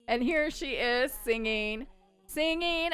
And here she is singing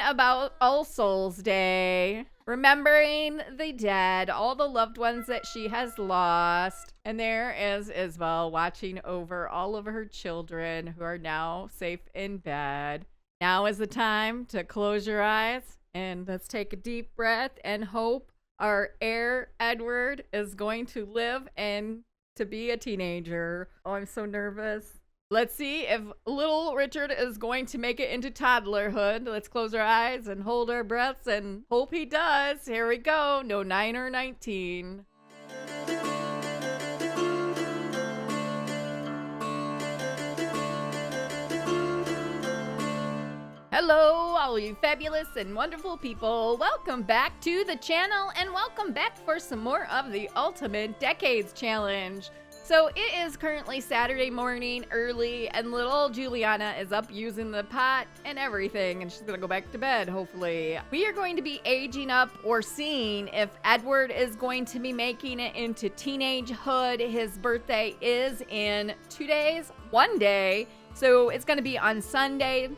about All Souls Day, remembering the dead, all the loved ones that she has lost. And there is Isabel watching over all of her children who are now safe in bed. Now is the time to close your eyes and let's take a deep breath and hope our heir, Edward, is going to live and to be a teenager. Oh, I'm so nervous. Let's see if little Richard is going to make it into toddlerhood. Let's close our eyes and hold our breaths and hope he does. Here we go. No 9 or 19. Hello, all you fabulous and wonderful people. Welcome back to the channel and welcome back for some more of the Ultimate Decades Challenge. So it is currently Saturday morning early and little Juliana is up using the pot and everything and she's gonna go back to bed hopefully. We are going to be aging up or seeing if Edward is going to be making it into teenagehood. His birthday is in 2 days, 1 day. So it's gonna be on Sunday.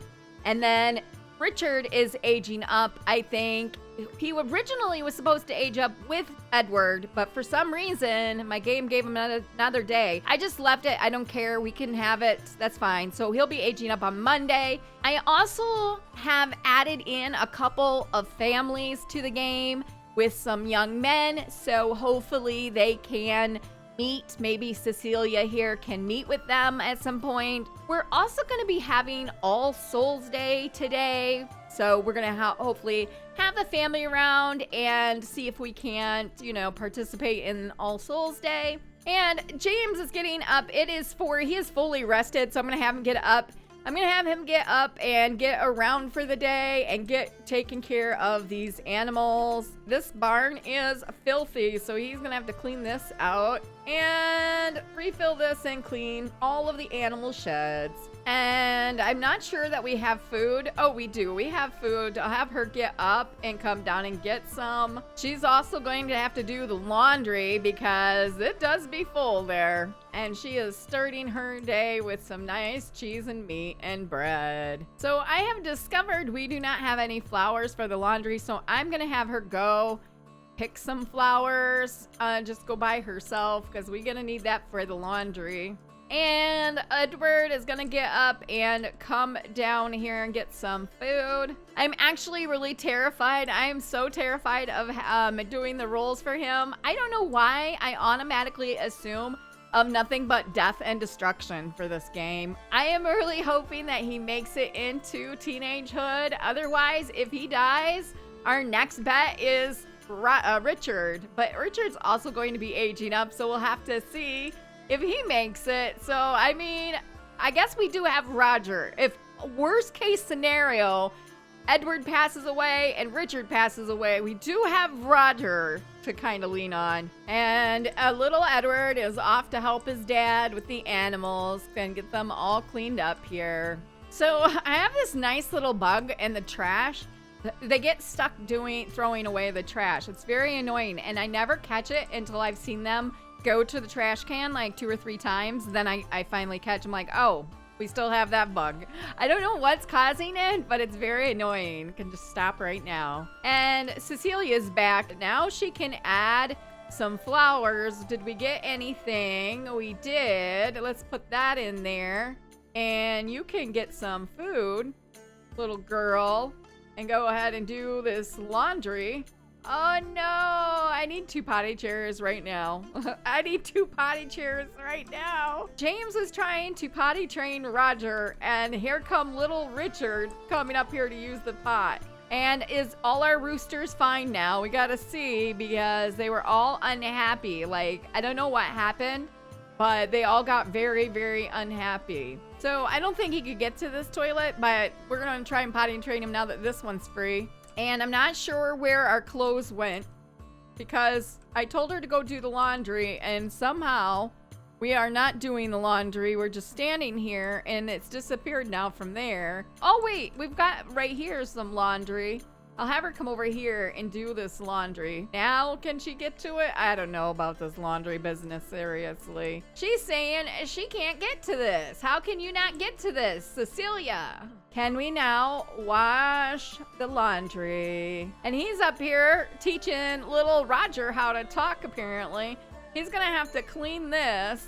And then Richard is aging up, I think. He originally was supposed to age up with Edward, but for some reason, my game gave him another day. I just left it. I don't care. We can have it. That's fine. So he'll be aging up on Monday. I also have added in a couple of families to the game with some young men. So hopefully they can meet. Maybe Cecilia here can meet with them at some point. We're also going to be having All Souls Day today. So we're going to hopefully have the family around and see if we can't, participate in All Souls Day. And James is getting up. He is fully rested. So I'm going to have him get up. I'm going to have him get up and get around for the day and get taking care of these animals. This barn is filthy, so he's going to have to clean this out and refill this and clean all of the animal sheds. And I'm not sure that we have food. Oh, we do. We have food. I'll have her get up and come down and get some. She's also going to have to do the laundry because it does be full there. And she is starting her day with some nice cheese and meat and bread. So I have discovered we do not have any flowers for the laundry, so I'm going to have her go pick some flowers. Just go by herself because we're going to need that for the laundry. And Edward is gonna get up and come down here and get some food. I'm actually really terrified. I am so terrified of doing the rolls for him. I don't know why I automatically assume of nothing but death and destruction for this game. I am really hoping that he makes it into teenagehood. Otherwise, if he dies, our next bet is Richard. But Richard's also going to be aging up, so we'll have to see if he makes it. So, I mean, I guess we do have Roger. If worst case scenario, Edward passes away and Richard passes away, we do have Roger to kind of lean on. And little Edward is off to help his dad with the animals and get them all cleaned up here. So, I have this nice little bug in the trash. They get stuck throwing away the trash. It's very annoying, and I never catch it until I've seen them go to the trash can like 2 or 3 times. Then I finally catch them like, oh, we still have that bug. I don't know what's causing it, but it's very annoying. Can just stop right now. And Cecilia's back. Now she can add some flowers. Did we get anything? We did. Let's put that in there. And you can get some food, little girl, and go ahead and do this laundry. Oh no, I need 2 potty chairs right now. I need 2 potty chairs right now. James is trying to potty train Roger, and here come little Richard coming up here to use the pot. And is all our roosters fine now? We gotta see, because they were all unhappy. Like, I don't know what happened, but they all got very, very unhappy. So I don't think he could get to this toilet, but we're gonna try and potty train him now that this one's free. And I'm not sure where our clothes went because I told her to go do the laundry and somehow we are not doing the laundry. We're just standing here and it's disappeared now from there. Oh wait, we've got right here some laundry. I'll have her come over here and do this laundry. Now, can she get to it? I don't know about this laundry business, seriously. She's saying she can't get to this. How can you not get to this, Cecilia? Can we now wash the laundry? And he's up here teaching little Roger how to talk, apparently. He's gonna have to clean this.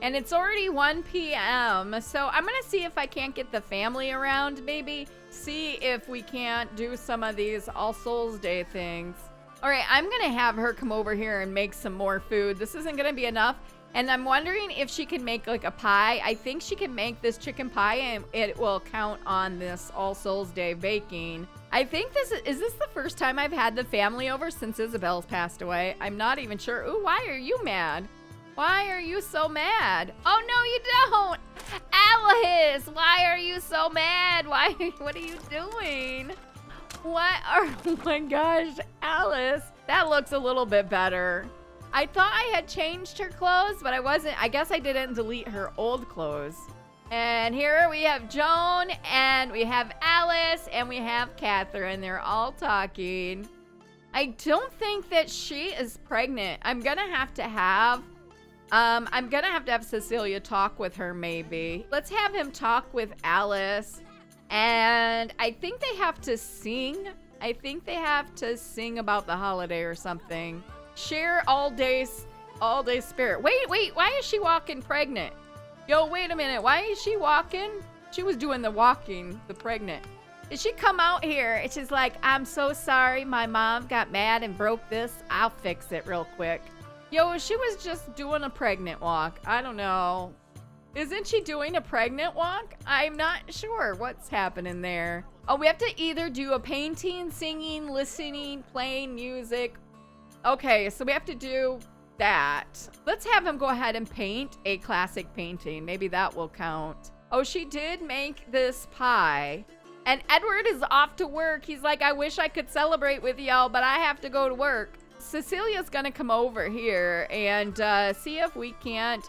And it's already 1 p.m. So I'm gonna see if I can't get the family around, maybe. See if we can't do some of these All Souls Day things. All right, I'm gonna have her come over here and make some more food. This isn't gonna be enough. And I'm wondering if she can make like a pie. I think she can make this chicken pie and it will count on this All Souls Day baking. I think is this the first time I've had the family over since Isabel's passed away? I'm not even sure. Ooh, why are you mad? Why are you so mad? Oh, no, you don't. Alice, why are you so mad? What are you doing? Oh my gosh, Alice. That looks a little bit better. I thought I had changed her clothes, but I wasn't. I guess I didn't delete her old clothes. And here we have Joan, and we have Alice, and we have Catherine. They're all talking. I don't think that she is pregnant. I'm gonna have to have Cecilia talk with her, maybe. Let's have him talk with Alice. And I think they have to sing. I think they have to sing about the holiday or something. Share all day spirit. Wait, why is she walking pregnant? Yo, wait a minute. Why is she walking? She was doing the walking, the pregnant. Did she come out here and she's like, I'm so sorry. My mom got mad and broke this. I'll fix it real quick. Yo, she was just doing a pregnant walk. I don't know. Isn't she doing a pregnant walk? I'm not sure what's happening there. Oh, we have to either do a painting, singing, listening, playing music. Okay, so we have to do that. Let's have him go ahead and paint a classic painting. Maybe that will count. Oh, she did make this pie. And Edward is off to work. He's like, I wish I could celebrate with y'all, but I have to go to work. Cecilia's gonna come over here and see if we can't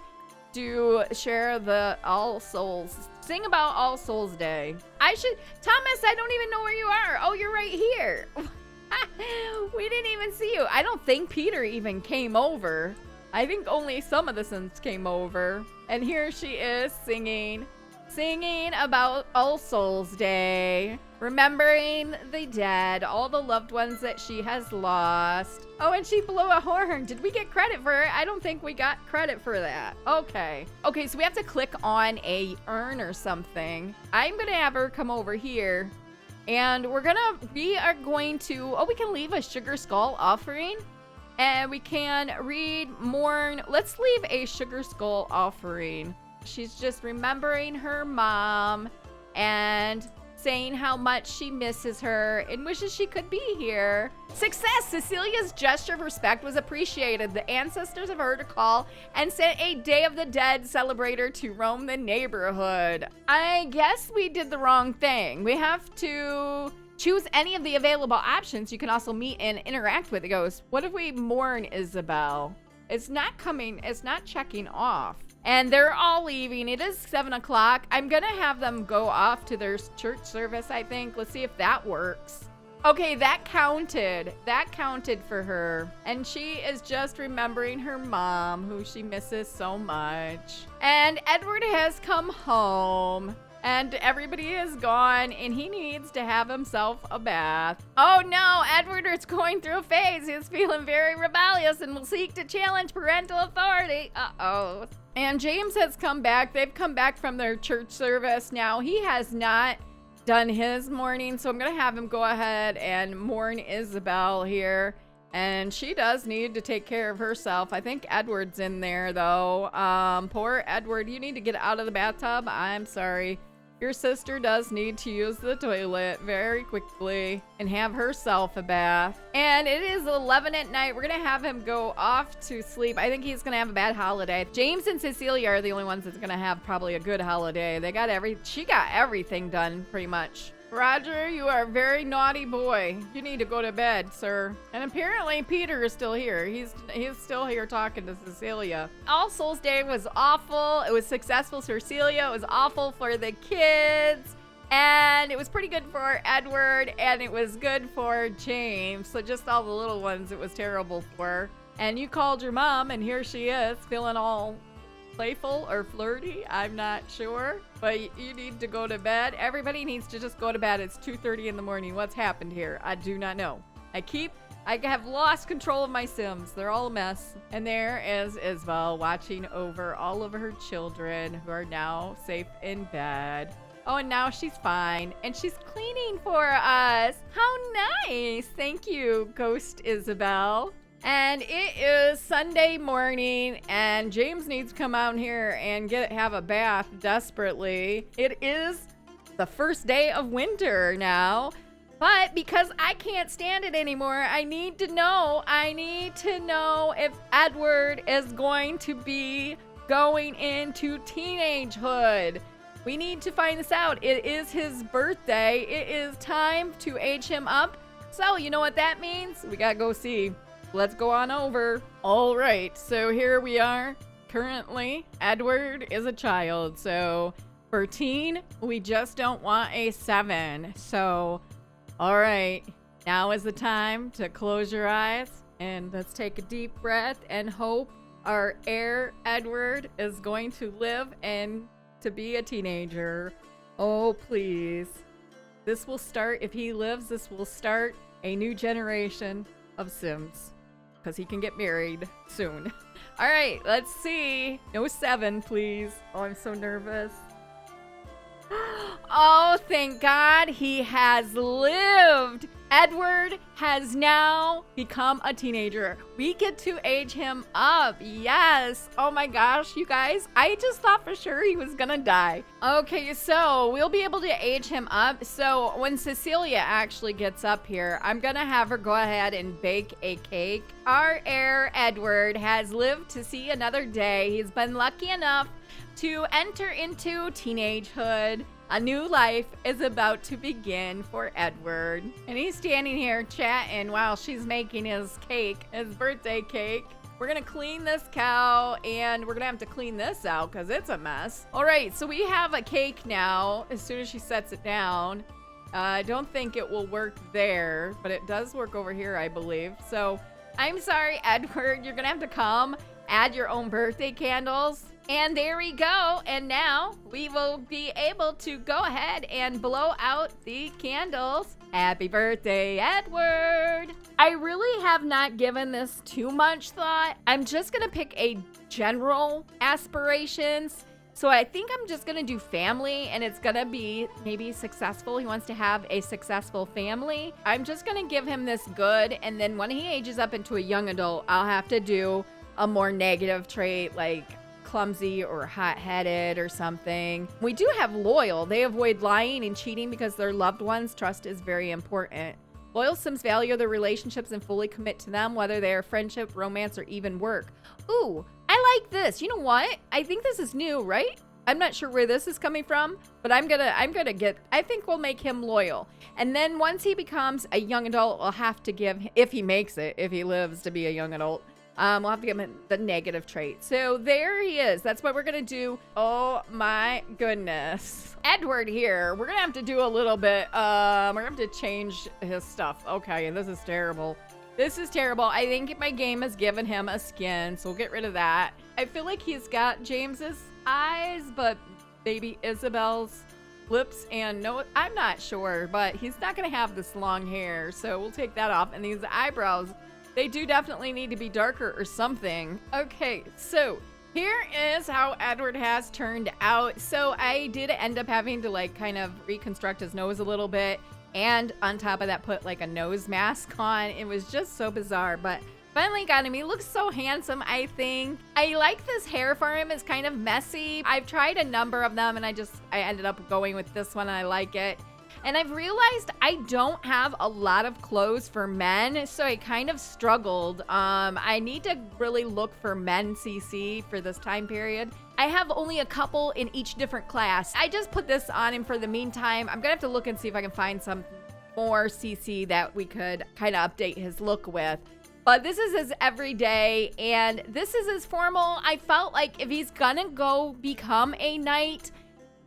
share the All Souls. Sing about All Souls Day. Thomas, I don't even know where you are. Oh, you're right here. We didn't even see you. I don't think Peter even came over. I think only some of the sons came over. And here she is singing about All Souls Day. Remembering the dead, all the loved ones that she has lost. Oh, and she blew a horn. Did we get credit for it? I don't think we got credit for that. Okay, so we have to click on a urn or something. I'm gonna have her come over here. And we are going to, we can leave a sugar skull offering. And we can mourn. Let's leave a sugar skull offering. She's just remembering her mom and saying how much she misses her and wishes she could be here. Success! Cecilia's gesture of respect was appreciated. The ancestors have heard a call and sent a Day of the Dead celebrator to roam the neighborhood. I guess we did the wrong thing. We have to choose any of the available options. You can also meet and interact with the ghost. What if we mourn Isabel? It's not checking off. And they're all leaving. It is 7 o'clock. I'm gonna have them go off to their church service, I think. Let's see if that works. Okay, that counted. That counted for her. And she is just remembering her mom, who she misses so much. And Edward has come home. And everybody is gone, and he needs to have himself a bath. Oh no, Edward is going through a phase. He's feeling very rebellious and will seek to challenge parental authority. Uh-oh. And James has come back. They've come back from their church service. Now, he has not done his mourning, so I'm gonna have him go ahead and mourn Isabel here. And she does need to take care of herself. I think Edward's in there, though. Poor Edward, you need to get out of the bathtub. I'm sorry. Your sister does need to use the toilet very quickly and have herself a bath. And it is 11 at night. We're gonna have him go off to sleep. I think he's gonna have a bad holiday. James and Cecilia are the only ones that's gonna have probably a good holiday. She got everything done pretty much. Roger, you are a very naughty boy. You need to go to bed, sir. And apparently Peter is still here. He's still here talking to Cecilia. All Souls Day was awful. It was successful for Cecilia. It was awful for the kids. And And it was pretty good for Edward, and it was good for James. So just all the little ones it was terrible for. And you called your mom, and here she is, feeling all playful or flirty. I'm not sure. But you need to go to bed. Everybody needs to just go to bed. It's 2:30 in the morning. What's happened here? I do not know. I have lost control of my Sims. They're all a mess. And there is Isabel watching over all of her children who are now safe in bed. Oh, and now she's fine. And she's cleaning for us. How nice. Thank you, Ghost Isabel. And it is Sunday morning, and James needs to come out here and have a bath desperately. It is the first day of winter now. But because I can't stand it anymore, I need to know if Edward is going to be going into teenagehood. We need to find this out. It is his birthday. It is time to age him up. So you know what that means? We gotta go see. Let's go on over. All right, so here we are. Currently, Edward is a child. So for teen, we just don't want a 7. So all right, now is the time to close your eyes and let's take a deep breath and hope our heir Edward is going to live and to be a teenager. Oh, please. This will start, if he lives, this will start a new generation of Sims because he can get married soon. All right, let's see. No 7, please. Oh, I'm so nervous. Oh, thank God he has lived. Edward has now become a teenager. We get to age him up. Yes. Oh my gosh, you guys. I just thought for sure he was gonna die. Okay, so we'll be able to age him up. So when Cecilia actually gets up here, I'm gonna have her go ahead and bake a cake. Our heir, Edward, has lived to see another day. He's been lucky enough to enter into teenagehood. A new life is about to begin for Edward. And he's standing here chatting while she's making his cake, his birthday cake. We're gonna clean this cow, and we're gonna have to clean this out because it's a mess. All right, so we have a cake now as soon as she sets it down. I don't think it will work there, but it does work over here, I believe. So I'm sorry, Edward, you're gonna have to come add your own birthday candles. And there we go. And now we will be able to go ahead and blow out the candles. Happy birthday, Edward. I really have not given this too much thought. I'm just going to pick a general aspirations. So I think I'm just going to do family, and it's going to be maybe successful. He wants to have a successful family. I'm just going to give him this good. And then when he ages up into a young adult, I'll have to do a more negative trait like clumsy or hot-headed or something. We do have loyal. They avoid lying and cheating because their loved ones' trust is very important. Loyal Sims value their relationships and fully commit to them, whether they are friendship, romance, or even work. Ooh, I like this. You know what? I think this is new, right? I'm not sure where this is coming from, but I think we'll make him loyal. And then once he becomes a young adult, we'll have to give him, if he makes it, if he lives to be a young adult, we'll have to give him the negative trait. So there he is. That's what we're going to do. Oh my goodness. Edward here. We're going to have to do a little bit. We're going to have to change his stuff. Okay, this is terrible. This is terrible. I think my game has given him a skin, so we'll get rid of that. I feel like he's got James's eyes, but maybe Isabel's lips and nose. I'm not sure, but he's not going to have this long hair, so we'll take that off. And these eyebrows, they do definitely need to be darker or something. Okay, so here is how Edward has turned out. So I did end up having to like kind of reconstruct his nose a little bit. And on top of that, put like a nose mask on. It was just so bizarre, but finally got him. He looks so handsome, I think. I like this hair for him. It's kind of messy. I've tried a number of them and I ended up going with this one. I like it. And I've realized I don't have a lot of clothes for men, so I kind of struggled. I need to really look for men CC for this time period. I have only a couple in each different class. I just put this on him for the meantime. I'm gonna have to look and see if I can find some more CC that we could kind of update his look with. But this is his everyday, and this is his formal. I felt like if he's gonna go become a knight,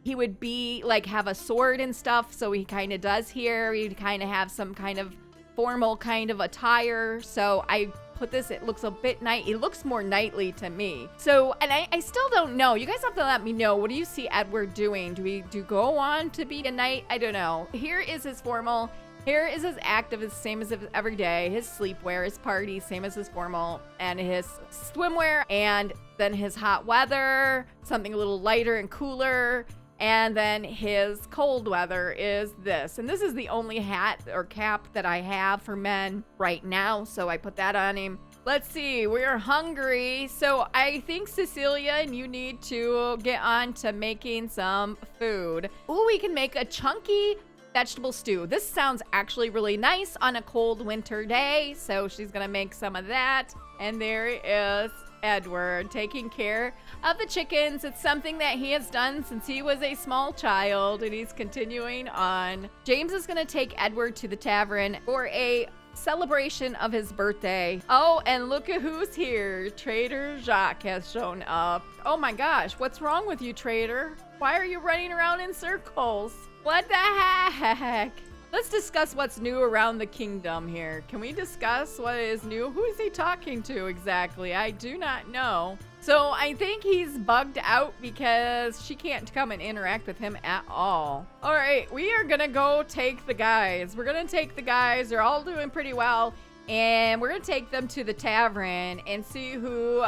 he would be like have a sword and stuff. So he kind of does here. He'd kind of have some kind of formal kind of attire. So I put this, it looks a bit it looks more knightly to me. So, and I still don't know. You guys have to let me know. What do you see Edward doing? Do we go on to be a knight? I don't know. Here is his formal. Here is his active, the same as every day. His sleepwear, his party, same as his formal, and his swimwear, and then his hot weather, something a little lighter and cooler. And then his cold weather is this. And this is the only hat or cap that I have for men right now. So I put that on him. Let's see, we're hungry. So I think Cecilia and you need to get on to making some food. Ooh, we can make a chunky vegetable stew. This sounds actually really nice on a cold winter day. So she's gonna make some of that. And there is Edward taking care of the chickens. It's something that he has done since he was a small child, and he's continuing on. James is gonna take Edward to the tavern for a celebration of his birthday. Oh, and look at who's here. Trader Jacques has shown up. Oh my gosh, what's wrong with you, Trader? Why are you running around in circles? What the heck? Let's discuss what's new around the kingdom here. Can we discuss what is new? Who is he talking to exactly? I do not know. So I think he's bugged out because she can't come and interact with him at all. All right, we are gonna go take the guys. We're gonna take the guys. They're all doing pretty well. And we're gonna take them to the tavern and see who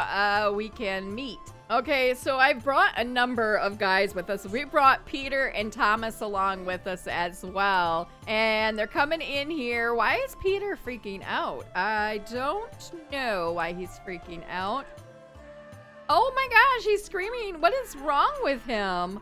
we can meet. Okay, so I've brought a number of guys with us. We brought Peter and Thomas along with us as well. And they're coming in here. Why is Peter freaking out? I don't know why he's freaking out. Oh my gosh, he's screaming. What is wrong with him?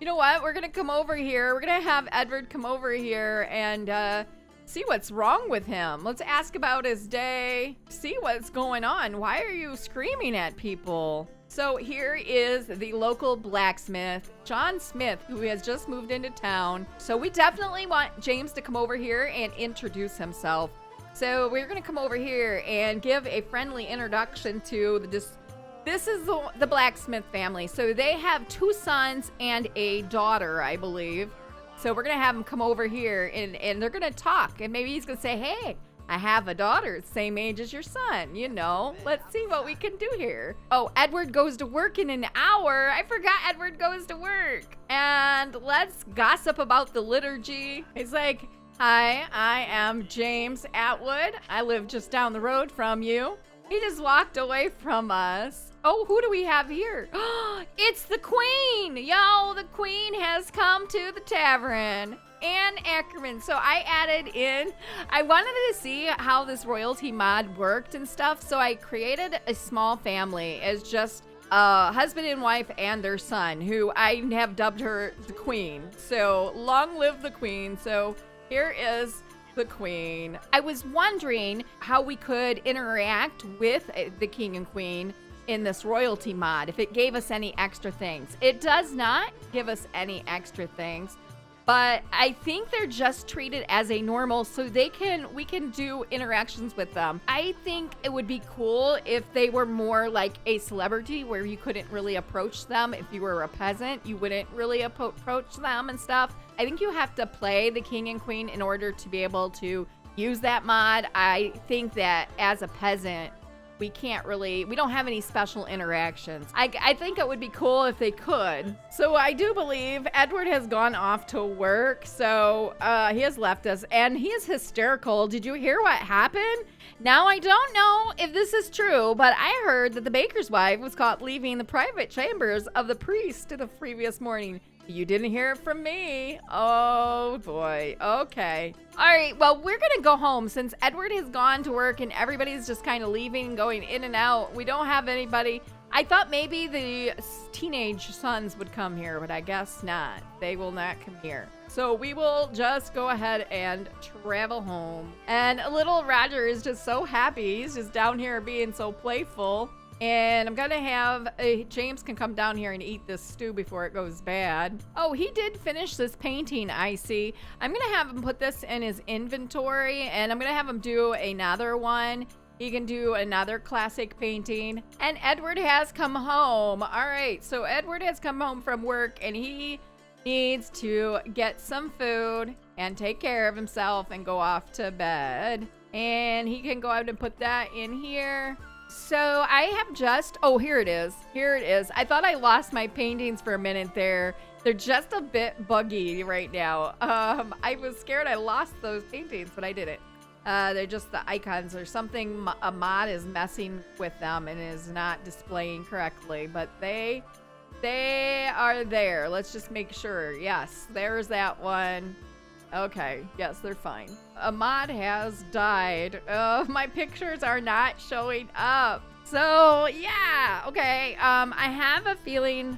You know what? We're gonna come over here. We're gonna have Edward come over here and see what's wrong with him. Let's ask about his day. See what's going on. Why are you screaming at people? So here is the local blacksmith, John Smith, who has just moved into town. So we definitely want James to come over here and introduce himself. So we're gonna come over here and give a friendly introduction to this is the blacksmith family. So they have 2 sons and a daughter, I believe. So we're gonna have him come over here and they're gonna talk, and maybe he's gonna say, hey, I have a daughter, same age as your son, you know. Let's see what we can do here. Oh, Edward goes to work in an hour. I forgot Edward goes to work. And let's gossip about the liturgy. He's like, hi, I am James Atwood. I live just down the road from you. He just walked away from us. Oh, who do we have here? It's the queen. Yo, the queen has come to the tavern. Anne Ackerman. So I added in, I wanted to see how this royalty mod worked and stuff. So I created a small family as just a husband and wife and their son, who I have dubbed her the queen. So long live the queen. So here is the queen. I was wondering how we could interact with the king and queen in this royalty mod, if it gave us any extra things. It does not give us any extra things, but I think they're just treated as a normal, so we can do interactions with them. I think it would be cool if they were more like a celebrity, where you couldn't really approach them. If you were a peasant, you wouldn't really approach them and stuff. I think you have to play the king and queen in order to be able to use that mod. I think that as a peasant, we don't have any special interactions. I think it would be cool if they could. So I do believe Edward has gone off to work. So he has left us, and he is hysterical. Did you hear what happened? Now, I don't know if this is true, but I heard that the baker's wife was caught leaving the private chambers of the priest the previous morning. You didn't hear it from me. Oh boy. Okay. All right. Well, we're going to go home since Edward has gone to work and everybody's just kind of leaving and going in and out. We don't have anybody. I thought maybe the teenage sons would come here, but I guess not. They will not come here. So we will just go ahead and travel home. And little Roger is just so happy. He's just down here being so playful. And I'm gonna have James can come down here and eat this stew before it goes bad. Oh, he did finish this painting, I see. I'm gonna have him put this in his inventory, and I'm gonna have him do another one. He can do another classic painting. And Edward has come home. All right, so Edward has come home from work, and he needs to get some food and take care of himself and go off to bed. And he can go out and put that in here. So I have just, oh, here it is. Here it is. I thought I lost my paintings for a minute there. They're just a bit buggy right now. I was scared I lost those paintings, but I didn't. They're just the icons or something. A mod is messing with them and is not displaying correctly, but they are there. Let's just make sure. Yes, there's that one. Okay, yes, they're fine. A mod has died. My pictures are not showing up. So, yeah, okay. I have a feeling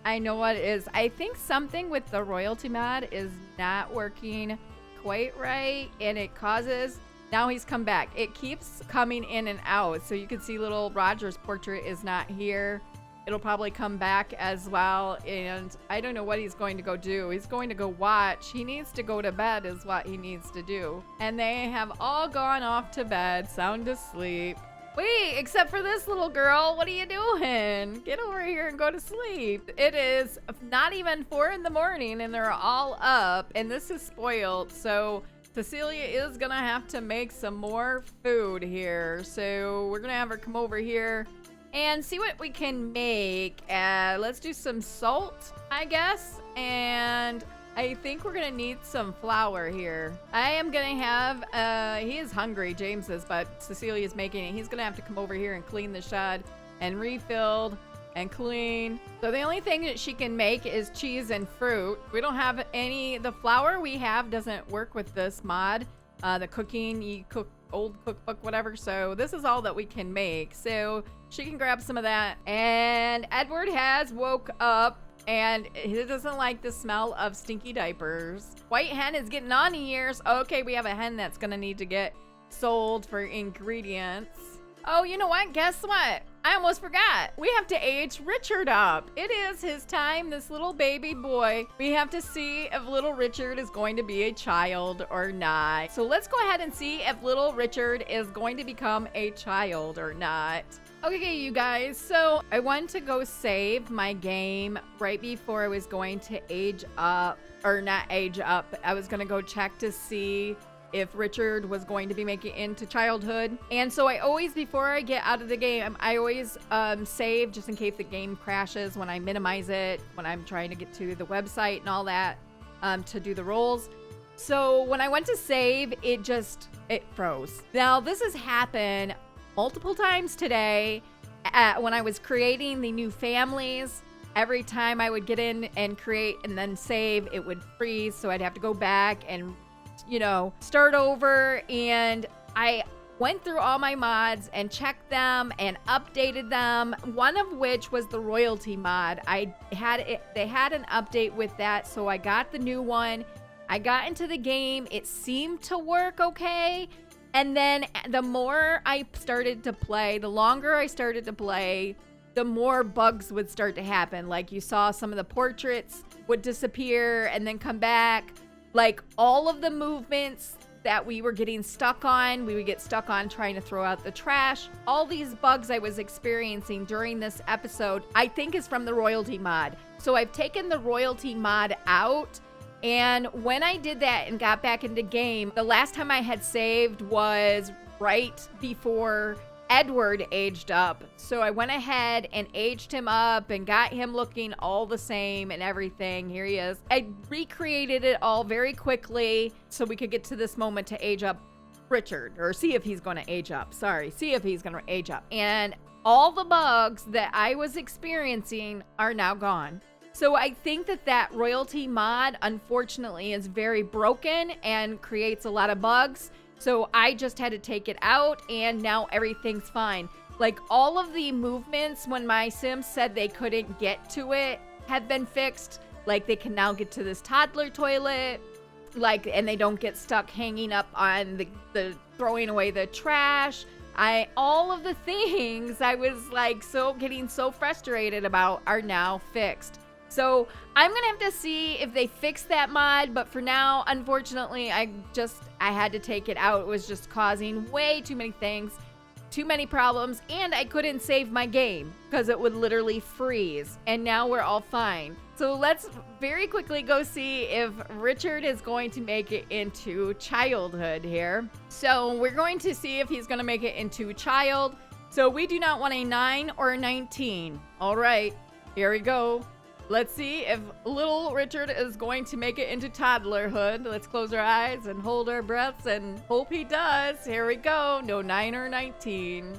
I know what it is. I think something with the royalty mod is not working quite right, and it causes... Now he's come back. It keeps coming in and out. So you can see little Roger's portrait is not here. It'll probably come back as well. And I don't know what he's going to go do. He's going to go watch. He needs to go to bed is what he needs to do. And they have all gone off to bed, sound asleep. Wait, except for this little girl. What are you doing? Get over here and go to sleep. It is not even 4 in the morning and they're all up. And this is spoiled. So Cecilia is gonna have to make some more food here. So we're gonna have her come over here and see what we can make. Let's do some salt, I guess. And I think we're gonna need some flour here. I am gonna have, he is hungry, James is, but Cecilia's making it. He's gonna have to come over here and clean the shed and refilled and clean. So the only thing that she can make is cheese and fruit. We don't have any, the flour we have doesn't work with this mod. The cooking, you cook old cookbook, whatever. So this is all that we can make. So she can grab some of that. And Edward has woke up and he doesn't like the smell of stinky diapers. White hen is getting on years. Okay, we have a hen that's gonna need to get sold for ingredients. Oh, you know what? Guess what? I almost forgot. We have to age Richard up. It is his time, this little baby boy. We have to see if little Richard is going to be a child or not. So let's go ahead and see if little Richard is going to become a child or not. Okay, you guys, so I wanted to go save my game right before I was going to age up, or not age up. I was gonna go check to see if Richard was going to be making it into childhood. And so I always, before I get out of the game, I always save just in case the game crashes when I minimize it, when I'm trying to get to the website and all that to do the rolls. So when I went to save, it froze. Now this has happened multiple times today when I was creating the new families. Every time I would get in and create and then save, it would freeze. So I'd have to go back and start over. And I went through all my mods and checked them and updated them. One of which was the royalty mod. They had an update with that, so I got the new one. I got into the game. It seemed to work okay. And then the more I started to play, the longer I started to play, the more bugs would start to happen. Like you saw some of the portraits would disappear and then come back. Like all of the movements that we were getting stuck on, we would get stuck on trying to throw out the trash. All these bugs I was experiencing during this episode, I think is from the royalty mod. So I've taken the royalty mod out. And when I did that and got back into game, the last time I had saved was right before Edward aged up. So I went ahead and aged him up and got him looking all the same and everything. Here he is. I recreated it all very quickly so we could get to this moment to age up Richard, or see if he's going to age up. Sorry, see if he's going to age up. And all the bugs that I was experiencing are now gone. So I think that royalty mod, unfortunately, is very broken and creates a lot of bugs. So I just had to take it out and now everything's fine. Like all of the movements when my Sims said they couldn't get to it have been fixed. Like they can now get to this toddler toilet, and they don't get stuck hanging up on the throwing away the trash. All of the things I was getting so frustrated about are now fixed. So I'm gonna have to see if they fix that mod, but for now, unfortunately, I had to take it out. It was just causing way too many things. too many problems, and I couldn't save my game because it would literally freeze. And now we're all fine. So let's very quickly go see if Richard is going to make it into childhood here. So we're going to see if he's going to make it into child. So we do not want a 9 or a 19. All right, here we go. Let's see if little Richard is going to make it into toddlerhood. Let's close our eyes and hold our breaths and hope he does. Here we go. No 9 or 19.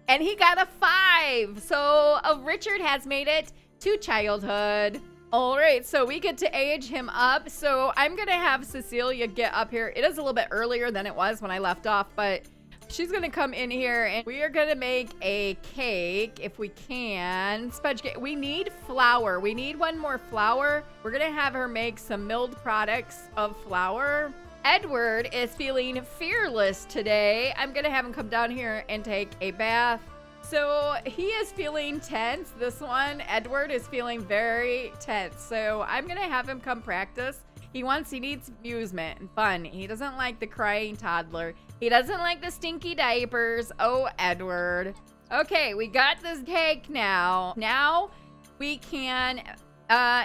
And he got a 5. So Richard has made it to childhood. All right, so we get to age him up. So I'm going to have Cecilia get up here. It is a little bit earlier than it was when I left off, but she's gonna come in here and we are gonna make a cake if we can. Sponge cake. We need flour. We need one more flour. We're gonna have her make some milled products of flour. Edward is feeling fearless today. I'm gonna have him come down here and take a bath. So he is feeling tense. This one, Edward, is feeling very tense. So I'm gonna have him come practice. He needs amusement and fun. He doesn't like the crying toddler. He doesn't like the stinky diapers. Oh, Edward. Okay, we got this cake now. Now we can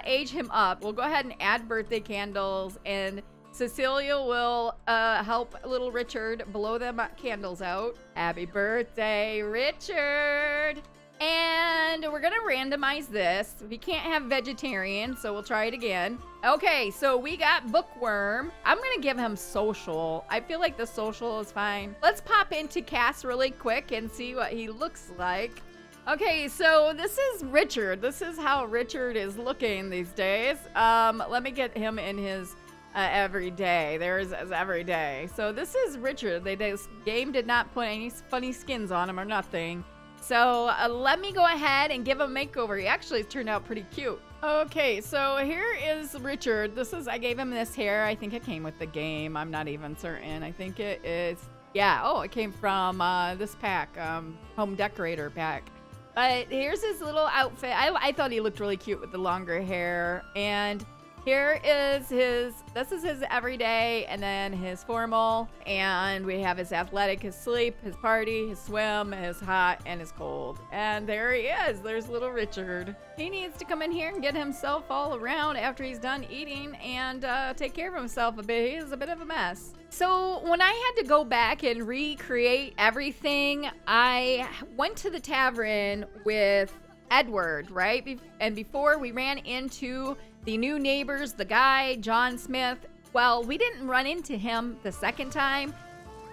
age him up. We'll go ahead and add birthday candles, and Cecilia will help little Richard blow them candles out. Happy birthday, Richard. And we're gonna randomize this. We can't have vegetarian, so we'll try it again. Okay, so we got bookworm. I'm gonna give him social. I feel like the social is fine. Let's pop into Cass really quick and see what he looks like. Okay, so this is Richard. This is how Richard is looking these days. Let me get him in his every day. There's every day. So this is Richard. This game did not put any funny skins on him or nothing. So let me go ahead and give him a makeover. He actually turned out pretty cute. Okay, so here is Richard. I gave him this hair. I think it came with the game. I'm not even certain. I think it is. Yeah, oh, it came from this pack, home decorator pack. But here's his little outfit. I thought he looked really cute with the longer hair. And here is this is his everyday, and then his formal, and we have his athletic, his sleep, his party, his swim, his hot, and his cold. And there he is. There's little Richard. He needs to come in here and get himself all around after he's done eating and take care of himself a bit. He's a bit of a mess. So when I had to go back and recreate everything, I went to the tavern with Edward, right? And before we ran into the new neighbors, the guy, John Smith. Well, we didn't run into him the second time.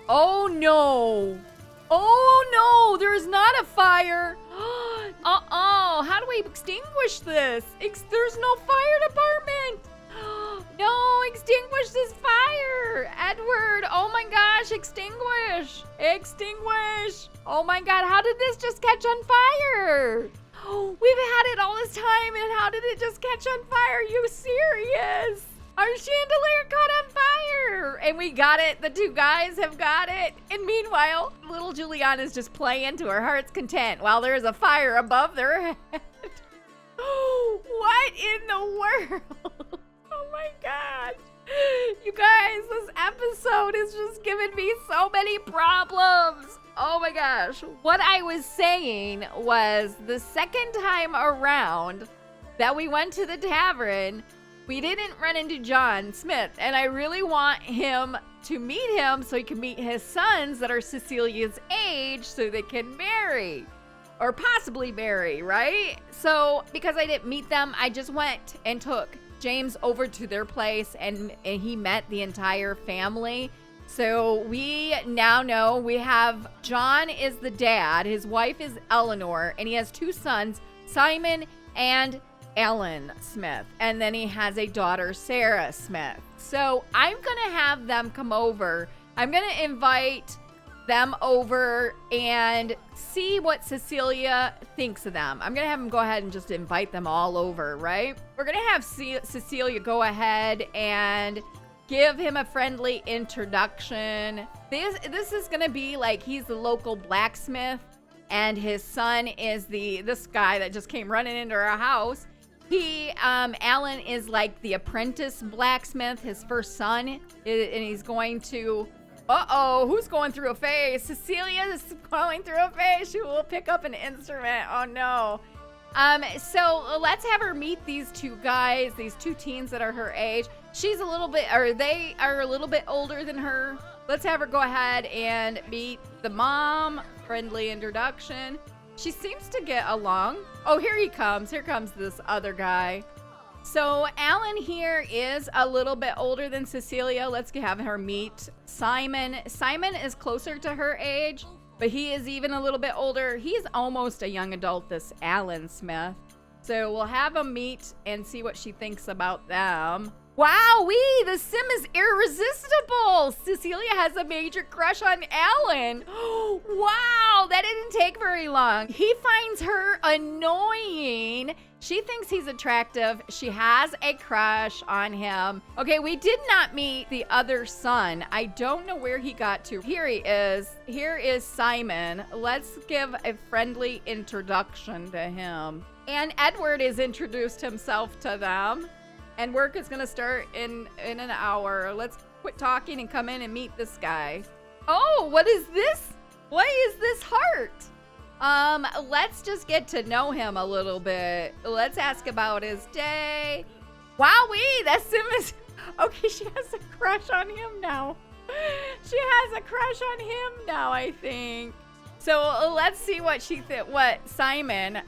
Oh no. Oh no, there's not a fire. How do we extinguish this? There's no fire department. No, extinguish this fire. Edward, oh my gosh, extinguish. Extinguish. Oh my God, how did this just catch on fire? We've had it all this time, and how did it just catch on fire? Are you serious? Our chandelier caught on fire, and we got it. The two guys have got it. And meanwhile, little Juliana's just playing to her heart's content while there's a fire above their head. What in the world? Oh my God. You guys, this episode is just giving me so many problems. Oh my gosh. What I was saying was the second time around that we went to the tavern, we didn't run into John Smith. And I really want him to meet him so he can meet his sons that are Cecilia's age so they can marry. Or possibly marry, right? So because I didn't meet them, I just went and took James over to their place and he met the entire family. So we now know we have John is the dad, his wife is Eleanor, and he has two sons, Simon and Alan Smith. And then he has a daughter, Sarah Smith. So I'm going to have them come over. I'm going to invite them over and see what Cecilia thinks of them. I'm going to have them go ahead and just invite them all over, right? We're going to have Cecilia go ahead and give him a friendly introduction. This is gonna be like he's the local blacksmith, and his son is this guy that just came running into our house. Alan is like the apprentice blacksmith, his first son, and he's going to Uh-oh, who's going through a phase? Cecilia is going through a phase. She will pick up an instrument. Oh, no. So let's have her meet these two guys, these two teens that are her age. She's a little bit, or they are a little bit older than her. Let's have her go ahead and meet the mom. Friendly introduction. She seems to get along. Oh, here he comes. Here comes this other guy. So Alan here is a little bit older than Cecilia. Let's have her meet Simon. Simon is closer to her age, but he is even a little bit older. He's almost a young adult, this Alan Smith. So we'll have him meet and see what she thinks about them. Wowee, the sim is irresistible. Cecilia has a major crush on Alan. Wow, that didn't take very long. He finds her annoying. She thinks he's attractive. She has a crush on him. Okay, we did not meet the other son. I don't know where he got to. Here he is. Here is Simon. Let's give a friendly introduction to him. And Edward has introduced himself to them. And work is gonna start in an hour. Let's quit talking and come in and meet this guy. Oh, what is this? What is this heart? Let's just get to know him a little bit. Let's ask about his day. Wowee, that sim is... Okay, she has a crush on him now. She has a crush on him now, I think. So let's see what Simon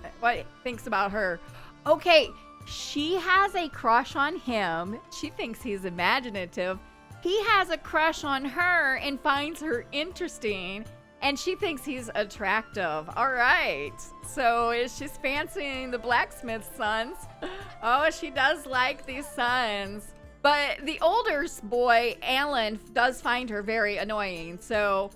thinks about her. Okay. She has a crush on him. She thinks he's imaginative. He has a crush on her and finds her interesting. And she thinks he's attractive. All right. So she's fancying the blacksmith's sons. Oh, she does like these sons. But the older boy, Alan, does find her very annoying. So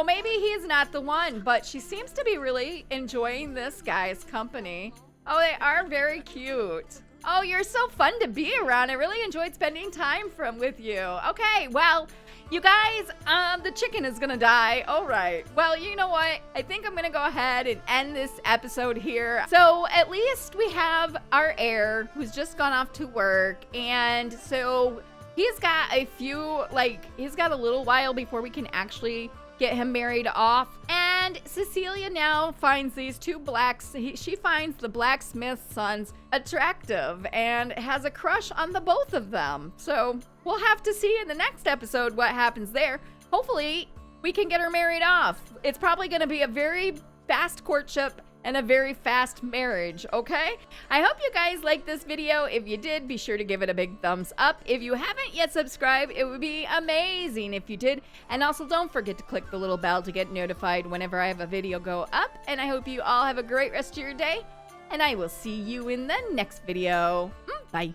maybe he's not the one. But she seems to be really enjoying this guy's company. Oh, they are very cute. Oh, you're so fun to be around. I really enjoyed spending time with you. Okay, well, you guys, the chicken is gonna die. All right. Well, you know what? I think I'm gonna go ahead and end this episode here. So at least we have our heir who's just gone off to work. And so he's got he's got a little while before we can actually get him married off. And Cecilia now finds these two she finds the blacksmith's sons attractive and has a crush on the both of them. So we'll have to see in the next episode what happens there. Hopefully we can get her married off. It's probably going to be a very fast courtship and a very fast marriage, okay? I hope you guys liked this video. If you did, be sure to give it a big thumbs up. If you haven't yet subscribed, it would be amazing if you did. And also don't forget to click the little bell to get notified whenever I have a video go up. And I hope you all have a great rest of your day. And I will see you in the next video. Bye.